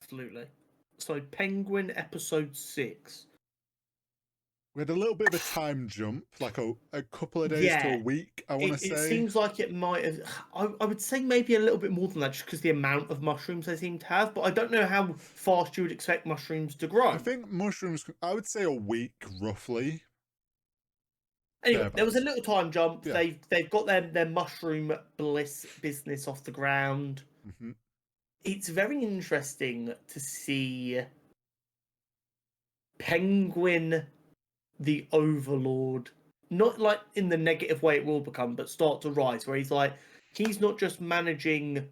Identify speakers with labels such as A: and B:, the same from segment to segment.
A: Absolutely. So, Penguin episode 6.
B: We had a little bit of a time jump, like a couple of days to a
A: Yeah,
B: week, I want to
A: it
B: say.
A: seems like it might have. I would say maybe a little bit more than that, just because the amount of mushrooms they seem to have. But I don't know how fast you would expect mushrooms to grow.
B: I think mushrooms, I would say a week, roughly.
A: Anyway, there was a
B: Thereabouts.
A: little time jump.
B: Yeah.
A: They've got their mushroom bliss business off the ground.
B: Mm-hmm.
A: It's very interesting to see Penguin, the Overlord, not like in the negative way it will become, but start to rise, where he's not just managing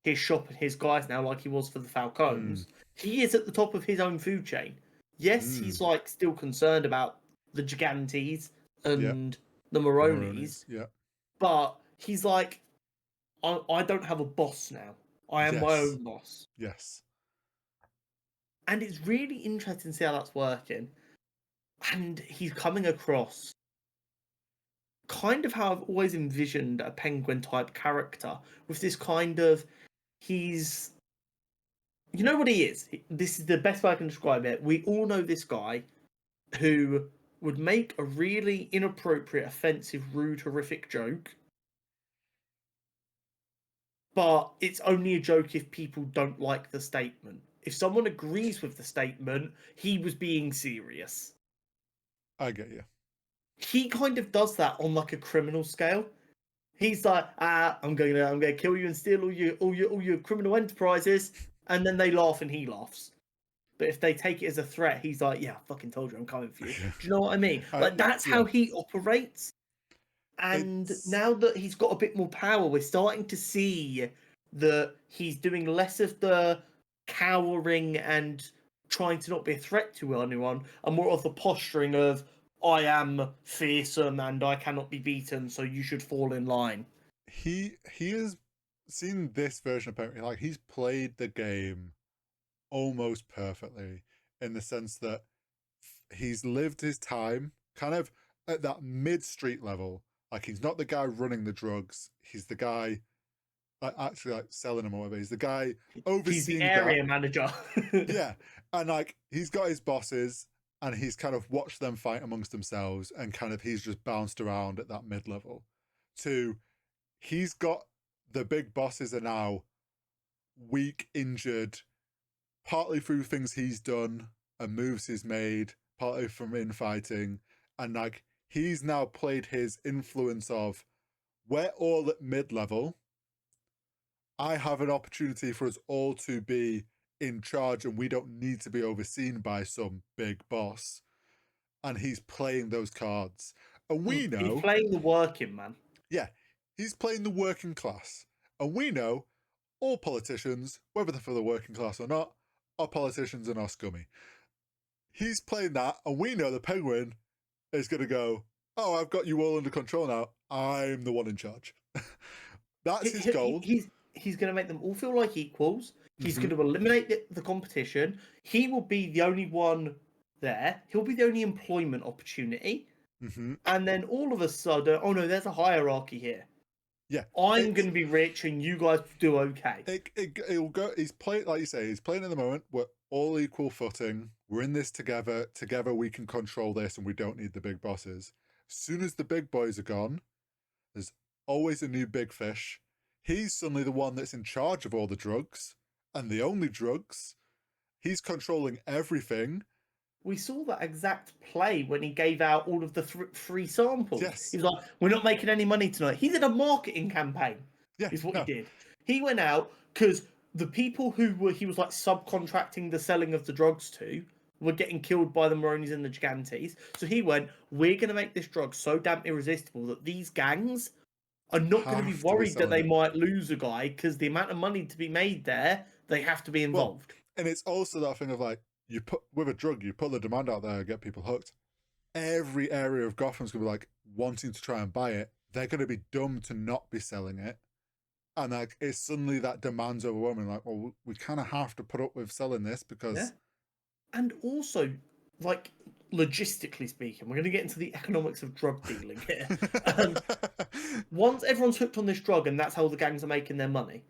A: his shop and his guys now like he was for the Falcons. He is at the top of his own food chain. Yes, he's like still concerned about the Gigantes and the Maronis,
B: Yeah.
A: but he's like, I don't have a boss now. I am my own boss.
B: Yes.
A: And it's really interesting to see how that's working. And he's coming across kind of how I've always envisioned a Penguin type character, with this kind of, he's, you know what he is? This is the best way I can describe it. We all know this guy who would make a really inappropriate, offensive, rude, horrific joke, but it's only a joke if people don't like the statement. If someone agrees with the statement, he was being serious.
B: I get you.
A: He kind of does that on like a criminal scale. He's like, I'm gonna kill you and steal all your criminal enterprises, and then they laugh and he laughs. But if they take it as a threat, he's like, yeah, I fucking told you I'm coming for you. Do you know what I mean? Like, that's how he operates. And now that he's got a bit more power, we're starting to see that he's doing less of the cowering and trying to not be a threat to anyone, and more of the posturing of, I am fearsome and I cannot be beaten, so you should fall in line.
B: He has seen this version of Penguin, like he's played the game almost perfectly, in the sense that he's lived his time kind of at that mid-street level. Like, he's not the guy running the drugs, he's the guy actually like selling them or whatever. He's the guy overseeing
A: He's the area manager.
B: Yeah, and like he's got his bosses and he's kind of watched them fight amongst themselves, and kind of he's just bounced around at that mid-level to, he's got the big bosses are now weak, injured, partly through things he's done and moves he's made, partly from infighting, and like he's now played his influence of, we're all at mid-level, I have an opportunity for us all to be in charge and we don't need to be overseen by some big boss. And he's playing those cards. And we know...
A: He's playing the working man.
B: Yeah, he's playing the working class. And we know all politicians, whether they're for the working class or not, are politicians and are scummy. He's playing that, and we know the Penguin is going to go, oh, I've got you all under control now. I'm the one in charge. That's his goal.
A: He's going to make them all feel like equals. He's going to eliminate the competition. He will be the only one there. He'll be the only employment opportunity. And then all of a sudden, oh no, there's a hierarchy here.
B: Yeah,
A: I'm going to be rich and you guys do okay.
B: It'll go. He's playing, like you say, he's playing at the moment. We're all equal footing. We're in this together. Together we can control this and we don't need the big bosses. As soon as the big boys are gone, there's always a new big fish. He's suddenly the one that's in charge of all the drugs and the only drugs. He's controlling everything.
A: We saw that exact play when he gave out all of the free samples.
B: Yes.
A: He was like, we're not making any money tonight. He did a marketing campaign.
B: Yeah,
A: is what he did. He went out because the people he was like subcontracting the selling of the drugs to were getting killed by the Maronis and the Gigantes. So he went, we're going to make this drug so damn irresistible that these gangs are not going to be worried that they might lose a guy, because the amount of money to be made there, they have to be involved.
B: Well, and it's also that thing of like, you put with a drug, you put the demand out there, get people hooked. Every area of Gotham's gonna be like wanting to try and buy it. They're gonna be dumb to not be selling it, and like it's suddenly that demand's overwhelming. Like, well, we kind of have to put up with selling this because.
A: Yeah. And also, like, logistically speaking, we're going to get into the economics of drug dealing here. Once everyone's hooked on this drug and that's how the gangs are making their money,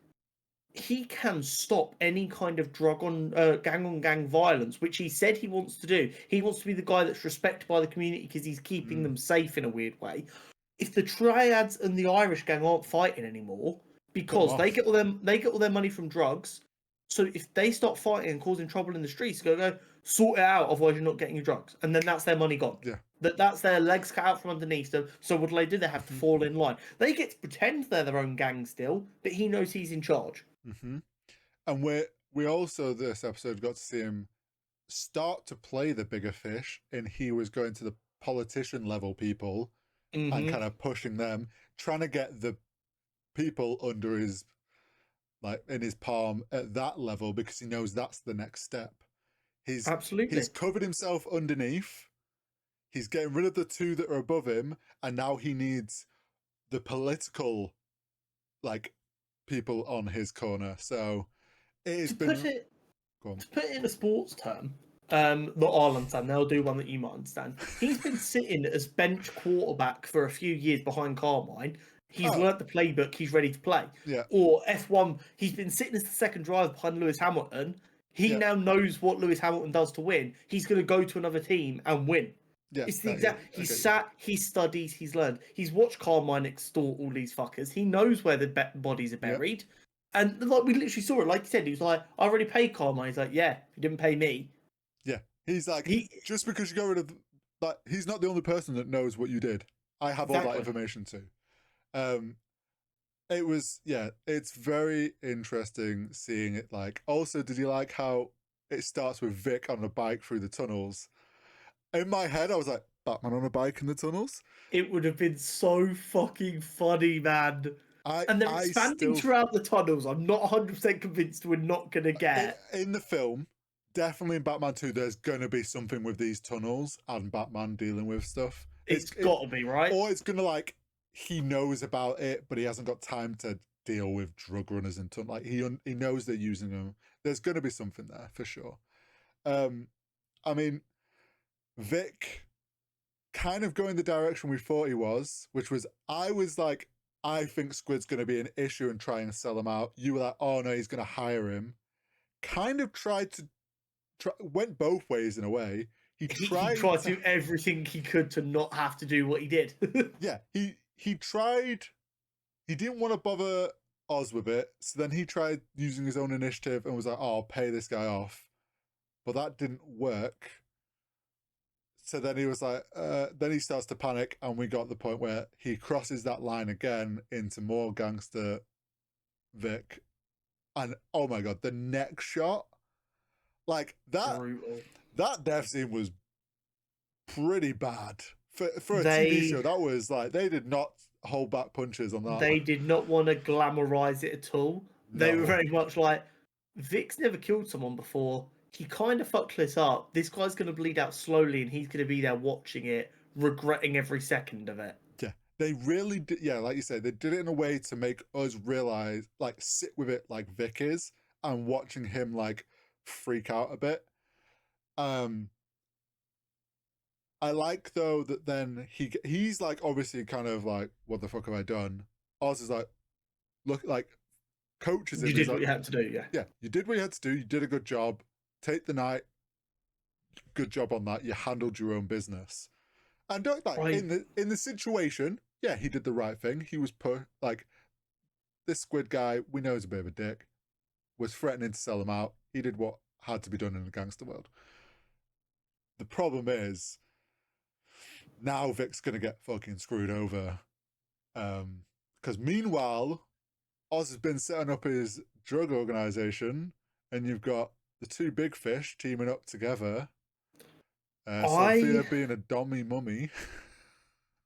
A: he can stop any kind of gang on gang violence, which he said he wants to do. He wants to be the guy that's respected by the community because he's keeping them safe in a weird way. If the Triads and the Irish gang aren't fighting anymore because they get all their money from drugs, so if they start fighting and causing trouble in the streets, go sort it out, otherwise you're not getting your drugs, and then that's their money gone.
B: Yeah.
A: That's their legs cut out from underneath them. So what do? They have to fall in line. They get to pretend they're their own gang still, but he knows he's in charge.
B: And we also this episode got to see him start to play the bigger fish, and he was going to the politician level people and kind of pushing them, trying to get the people under his, like, in his palm at that level, because he knows that's the next step. He's covered himself underneath. He's getting rid of the two that are above him, and now he needs the political, like, people on his corner. So it has been.
A: To put it in a sports term, not I'll understand. They'll do one that you might understand. He's been sitting as bench quarterback for a few years behind Carmine. He's learnt the playbook. He's ready to play.
B: Yeah.
A: Or F1, he's been sitting as the second driver behind Lewis Hamilton. He now knows what Lewis Hamilton does to win. He's going to go to another team and win.
B: Yeah,
A: it's the exact. He's sat, he studies, he's learned. He's watched Carmine extort all these fuckers. He knows where the bodies are buried. And like we literally saw it, like you said, he was like, "I already paid Carmine." He's like, "Yeah, you didn't pay me."
B: Yeah, he's like, just because you got rid of, like, he's not the only person that knows what you did. I have all that information too. It was, it's very interesting seeing it. Like, also, did you like how it starts with Vic on a bike through the tunnels? In my head, I was like, Batman on a bike in the tunnels?
A: It would have been so fucking funny, man. And they're expanding throughout the tunnels. I'm not 100% convinced we're not going to get.
B: In the film, definitely in Batman 2, there's going to be something with these tunnels and Batman dealing with stuff.
A: It's got to be, right?
B: Or it's going to, like, he knows about it, but he hasn't got time to deal with drug runners and tunnels. Like, he knows they're using them. There's going to be something there, for sure. I mean, Vic kind of going the direction we thought he was, which was, I was like, I think Squid's going to be an issue and try and sell him out. You were like, oh no, he's going to hire him. Kind of went both ways in a way. He tried
A: to do everything he could to not have to do what he did.
B: Yeah, he tried. He didn't want to bother Oz with it, so then he tried using his own initiative and was like, oh, I'll pay this guy off. But that didn't work. So then he was like, then he starts to panic, and we got the point where he crosses that line again into more gangster Vic. And oh my god, the next shot, like that death scene was pretty bad. For a TV show, that was like, they did not hold back punches on that.
A: They did not want to glamorize it at all. No. They were very much like, Vic's never killed someone before. He kind of fucked this up. This guy's going to bleed out slowly, and he's going to be there watching it, regretting every second of it.
B: Yeah, they really did. Yeah, like you said, they did it in a way to make us realize, like, sit with it like Vic is, and watching him, like, freak out a bit. I like, though, that then he's like, obviously kind of like, what the fuck have I done? Oz is like, look, like, coaches him.
A: You did what you had to do, yeah.
B: Yeah, you did what you had to do. You did a good job. Take the night. Good job on that. You handled your own business. And don't, like, in the situation, yeah, he did the right thing. He was like, this Squid guy, we know he's a bit of a dick, was threatening to sell him out. He did what had to be done in the gangster world. The problem is, now Vic's gonna get fucking screwed over. Because meanwhile, Oz has been setting up his drug organization, and you've got the two big fish teaming up together. Sophia being a dummy mummy.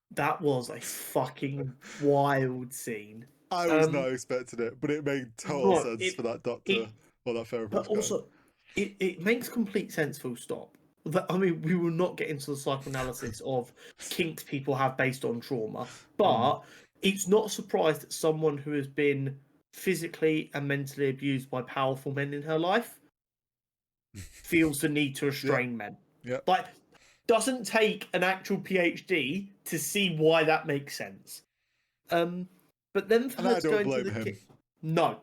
A: That was a fucking wild scene.
B: I was not expecting it, but it made total sense for that doctor or that therapist.
A: But also, it makes complete sense, full stop. I mean, we will not get into the psychoanalysis of kinks people have based on trauma, but it's not a surprise that someone who has been physically and mentally abused by powerful men in her life feels the need to restrain men.
B: Yeah.
A: Like, doesn't take an actual PhD to see why that makes sense. But then for her to go into the no.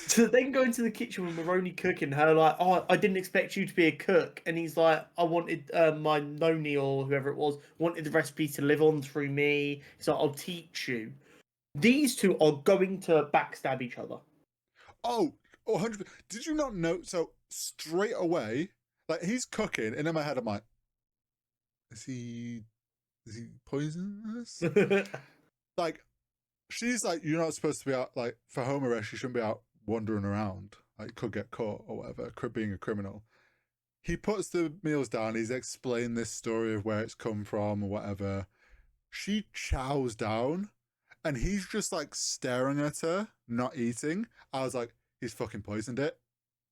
A: To then go into the kitchen with Maroni cooking, her like, oh, I didn't expect you to be a cook, and he's like, I wanted my noni or whoever it was wanted the recipe to live on through me, so I'll teach you. These two are going to backstab each other.
B: Oh, 100. Did you not know? So straight away, like he's cooking, and in my head, I'm like, is he poisonous? Like, she's like, you're not supposed to be out. Like for home arrest, you shouldn't be out wandering around. Like, could get caught or whatever, being a criminal. He puts the meals down. He's explained this story of where it's come from or whatever. She chows down, and he's just like staring at her, not eating. I was like, he's fucking poisoned it.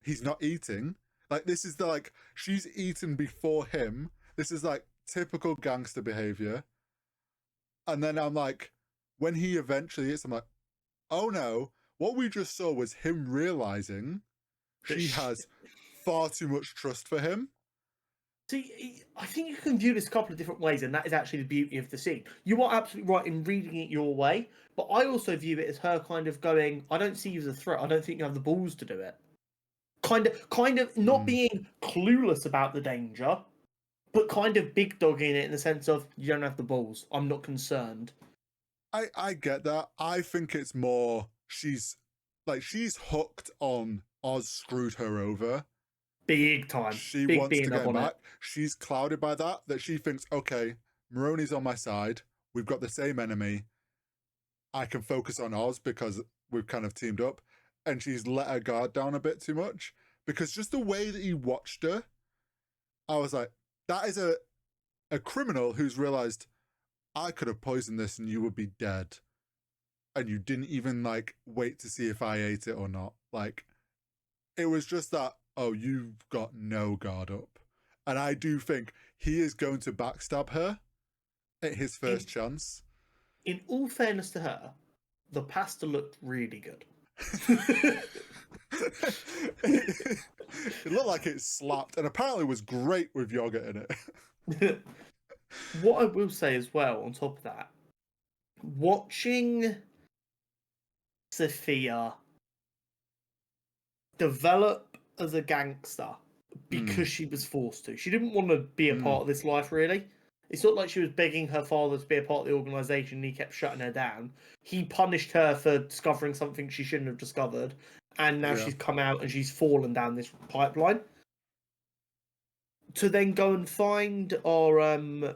B: He's not eating. Like, this is the like, she's eaten before him. This is like typical gangster behavior. And then I'm like, when he eventually eats, I'm like, oh no, what we just saw was him realizing she has far too much trust for him.
A: See, I think you can view this a couple of different ways, and that is actually the beauty of the scene. You are absolutely right in reading it your way, but I also view it as her kind of going, I don't see you as a threat. I don't think you have the balls to do it. Kind of not being clueless about the danger, but kind of big dogging it in the sense of, you don't have the balls. I'm not concerned.
B: I get that. I think it's more she's hooked on Oz screwed her over.
A: Big time.
B: She
A: Big
B: wants to
A: being
B: get
A: up
B: him
A: on
B: back.
A: it.
B: She's clouded by that she thinks, okay, Maroni's on my side. We've got the same enemy. I can focus on Oz because we've kind of teamed up. And she's let her guard down a bit too much. Because just the way that he watched her, I was like, that is a criminal who's realized I could have poisoned this and you would be dead. And you didn't even like wait to see if I ate it or not. Like, it was just that, oh, you've got no guard up. And I do think he is going to backstab her at his first chance.
A: In all fairness to her, the pasta looked really good.
B: It looked like it slapped and apparently was great with yogurt in it.
A: What I will say as well, on top of that, watching Sophia develop as a gangster because she was forced to. She didn't want to be a part of this life, really. It's not like she was begging her father to be a part of the organisation and he kept shutting her down. He punished her for discovering something she shouldn't have discovered, and now she's come out and she's fallen down this pipeline. To then go and find our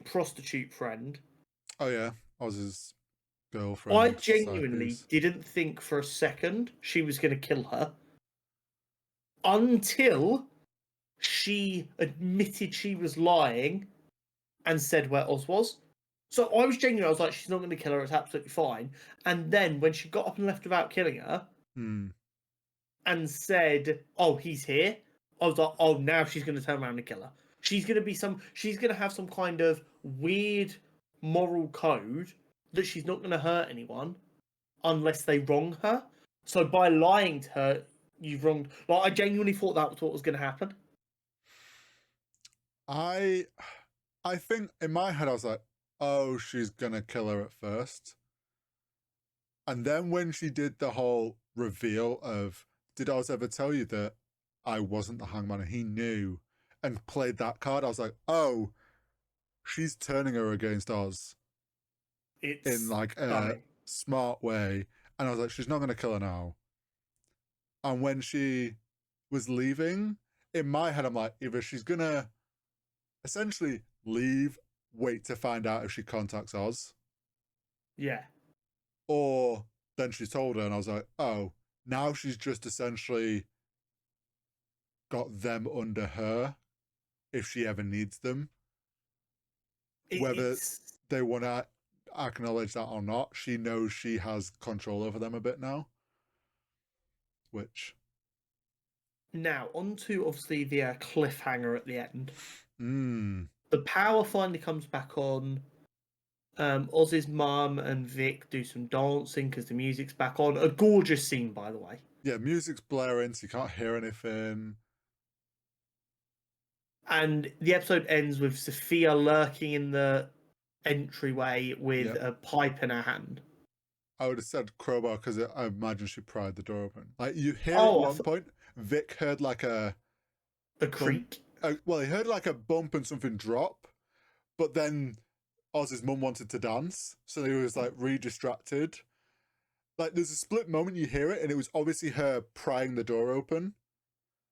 A: prostitute friend.
B: Oh yeah, Oz's girlfriend.
A: I genuinely didn't think for a second she was going to kill her until she admitted she was lying and said where Oz was. So I was genuine. I was like, she's not going to kill her. It's absolutely fine. And then when she got up and left without killing her and said, oh, he's here, I was like, oh, now she's going to turn around and kill her. She's going to have some kind of weird moral code that she's not going to hurt anyone unless they wrong her. So by lying to her, you've wronged. Like, I genuinely thought that was what was going to happen.
B: I think in my head I was like, oh, she's gonna kill her at first. And then when she did the whole reveal of, did Oz ever tell you that I wasn't the hangman and he knew, and played that card, I was like, oh, she's turning her against Oz.
A: It's
B: in like a smart way. And I was like, she's not gonna kill her now. And when she was leaving, in my head, I'm like, either she's gonna essentially leave, wait to find out if she contacts Oz.
A: Yeah.
B: Or then she told her, and I was like, oh, now she's just essentially got them under her if she ever needs them. Whether they want to acknowledge that or not, she knows she has control over them a bit now. Which.
A: Now, on to obviously the cliffhanger at the end. The power finally comes back on. Oz's mum and Vic do some dancing because the music's back on. A gorgeous scene, by the way.
B: Yeah, music's blaring, so you can't hear anything.
A: And the episode ends with Sophia lurking in the entryway with a pipe in her hand.
B: I would have said crowbar because I imagine she pried the door open. Like you hear at
A: Oh,
B: one point, Vic heard like a
A: a
B: bump.
A: creak.
B: Well, he heard like a bump and something drop, but then Oz's mum wanted to dance, so he was like re-distracted. Like there's a split moment you hear it, and it was obviously her prying the door open.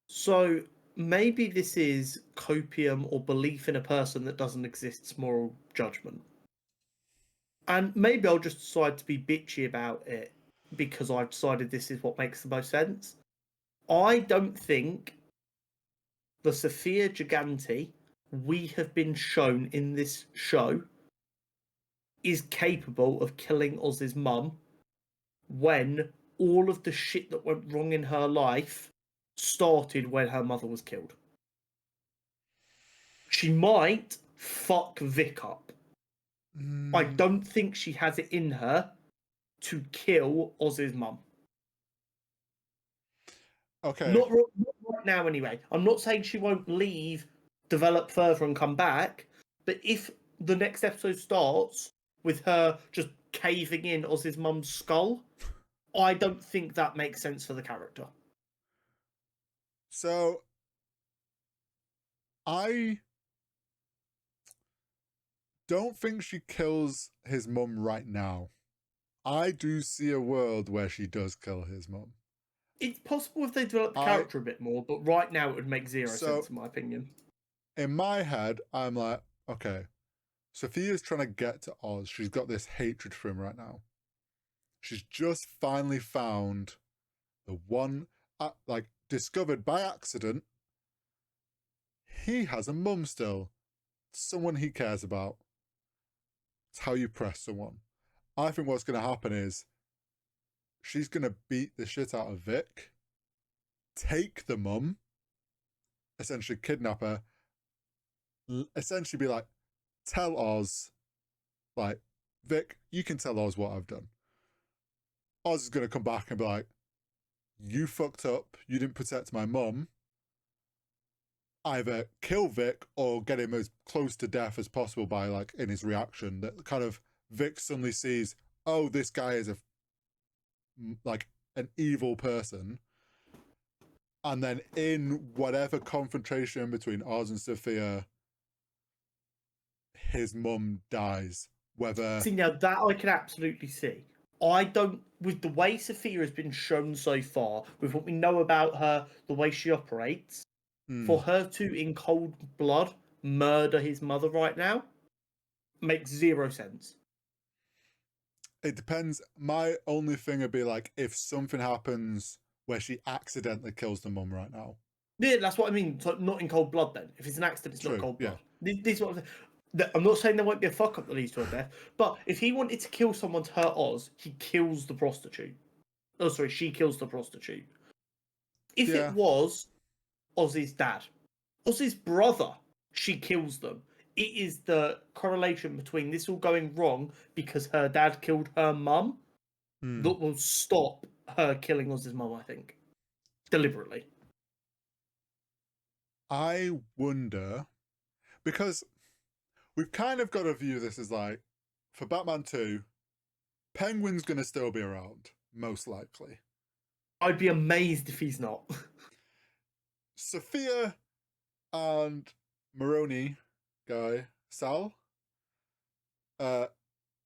A: So maybe this is copium or belief in a person that doesn't exist's moral judgment. And maybe I'll just decide to be bitchy about it because I've decided this is what makes the most sense. I don't think the Sophia Gigante we have been shown in this show is capable of killing Oz's mum when all of the shit that went wrong in her life started when her mother was killed. She might fuck Vic up. I don't think she has it in her to kill Oz's mum.
B: Okay.
A: Not right now, anyway. I'm not saying she won't leave, develop further, and come back. But if the next episode starts with her just caving in Oz's mum's skull, I don't think that makes sense for the character.
B: So I don't think she kills his mum right now. I do see a world where she does kill his mum.
A: It's possible if they develop the character a bit more, but right now it would make zero sense in my opinion.
B: In my head, I'm like, okay, Sophia's trying to get to Oz. She's got this hatred for him right now. She's just finally found the one, like, discovered by accident. He has a mum still. Someone he cares about. It's how you press someone. I think what's going to happen is she's going to beat the shit out of Vic, take the mum, essentially kidnap her, essentially be like, tell Oz, like, Vic, you can tell Oz what I've done. Oz is going to come back and be like, you fucked up, you didn't protect my mum. Either kill Vic or get him as close to death as possible by, like, in his reaction, that kind of Vic suddenly sees, oh, this guy is like an evil person. And then in whatever confrontation between Oz and Sophia, his mum dies. Whether
A: See, now that I can absolutely see. I don't, with the way Sophia has been shown so far, with what we know about her, the way she operates, for her to, in cold blood, murder his mother right now makes zero sense.
B: It depends. My only thing would be like if something happens where she accidentally kills the mum right now.
A: Yeah, that's what I mean. So not in cold blood then. If it's an accident, it's
B: True,
A: not cold
B: yeah.
A: blood. This is what I'm not saying there won't be a fuck up that leads to her death, but if he wanted to kill someone to hurt Oz, he kills the prostitute. Oh, sorry, she kills the prostitute. If it was Ozzy's dad, Ozzy's brother, she kills them. It is the correlation between this all going wrong because her dad killed her mum that will stop her killing Ozzy's mum, I think. Deliberately.
B: I wonder, because we've kind of got to view this as like, for Batman 2, Penguin's going to still be around, most likely.
A: I'd be amazed if he's not.
B: Sophia and Maroni guy, Sal,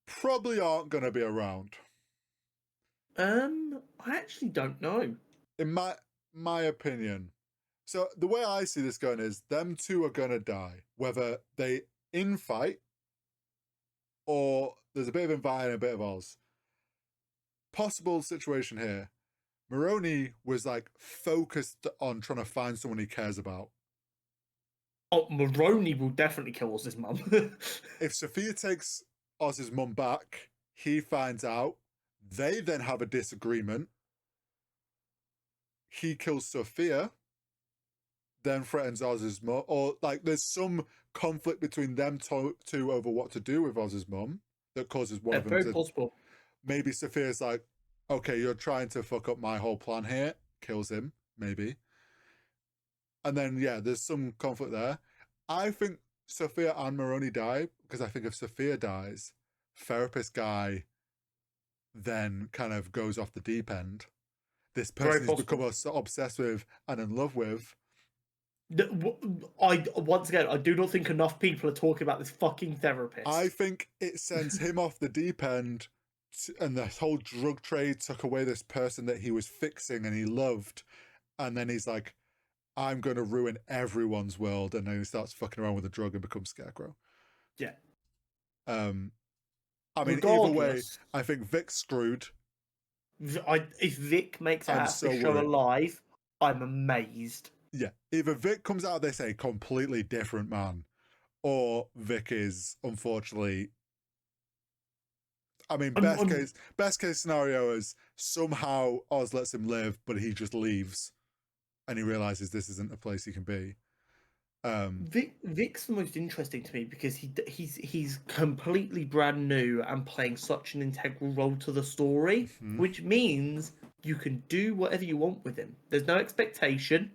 B: probably aren't going to be around.
A: I actually don't know.
B: In my opinion. So the way I see this going is them two are going to die, whether they infight or there's a bit of Invite and a bit of Oz. Possible situation here. Maroni was like focused on trying to find someone he cares about.
A: Oh, Maroni will definitely kill Oz's mum.
B: If Sophia takes Oz's mum back, he finds out. They then have a disagreement. He kills Sophia, then threatens Oz's mum, or like there's some conflict between them two over what to do with Oz's mum that causes one of them
A: very
B: to.
A: possible.
B: Maybe Sophia's like, okay, you're trying to fuck up my whole plan here. Kills him, maybe. And then, yeah, there's some conflict there. I think Sophia and Maroni die because I think if Sophia dies, therapist guy then kind of goes off the deep end. This
A: Very
B: person he's become
A: possible.
B: so obsessed with and in love with.
A: Once again, I do not think enough people are talking about this fucking therapist.
B: I think it sends him off the deep end, and the whole drug trade took away this person that he was fixing and he loved. And then he's like, I'm going to ruin everyone's world. And then he starts fucking around with a drug and becomes Scarecrow.
A: Yeah.
B: I mean, either way,
A: Regardless,
B: I think Vic's screwed.
A: if Vic makes it
B: I'm
A: out of
B: so
A: the show
B: worried.
A: alive, I'm amazed.
B: Yeah, either Vic comes out of this a completely different man, or Vic is unfortunately. I mean, best case scenario is somehow Oz lets him live, but he just leaves, and he realizes this isn't a place he can be.
A: Vic's the most interesting to me because he's completely brand new and playing such an integral role to the story, which means you can do whatever you want with him. There's no expectation.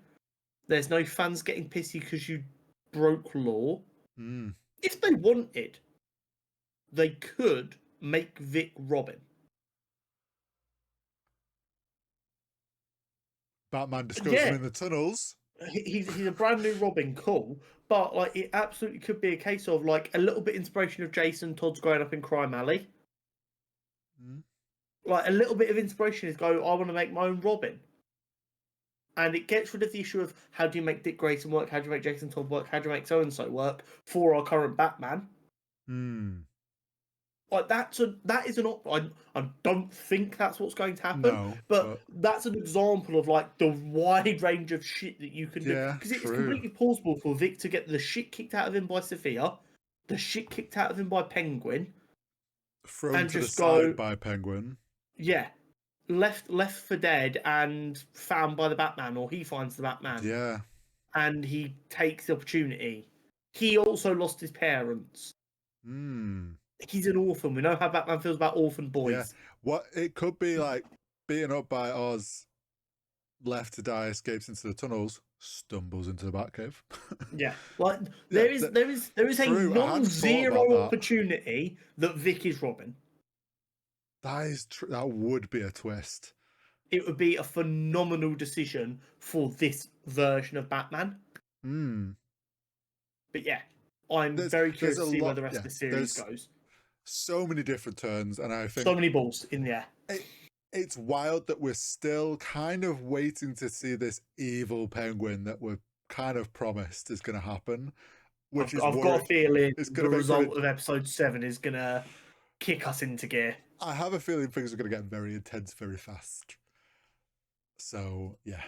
A: There's no fans getting pissy because you broke law. If they wanted, they could make Vic Robin.
B: Batman discovers him in the tunnels.
A: He's a brand new Robin, cool, but like it absolutely could be a case of like a little bit inspiration of Jason Todd's growing up in Crime Alley. Like a little bit of inspiration is go, I want to make my own Robin. And it gets rid of the issue of how do you make Dick Grayson work, how do you make Jason Todd work, how do you make so and so work for our current Batman. Like that is an I don't think that's what's going to happen.
B: No,
A: but that's an example of like the wide range of shit that you can do. Because it's completely plausible for Vic to get the shit kicked out of him by Sophia, the shit kicked out of him by Penguin,
B: thrown
A: and
B: to
A: just
B: the side by Penguin.
A: Yeah. Left for dead and found by the Batman, or he finds the Batman.
B: Yeah.
A: And he takes the opportunity. He also lost his parents. He's an orphan. We know how Batman feels about orphan boys.
B: Yeah. What it could be like beaten up by Oz, left to die, escapes into the tunnels, stumbles into the Batcave.
A: Yeah. Like there is a non-zero opportunity that Vic is Robin.
B: That is that would be a twist.
A: It would be a phenomenal decision for this version of Batman. But yeah, I'm very curious to see where the rest of the series goes.
B: So many different turns, and I think
A: so many balls in the air.
B: It's wild that we're still kind of waiting to see this evil Penguin that we're kind of promised is going to happen. Which
A: I've got a feeling the result of episode 7 is going to kick us into gear.
B: I have a feeling things are going to get very intense very fast. So, yeah.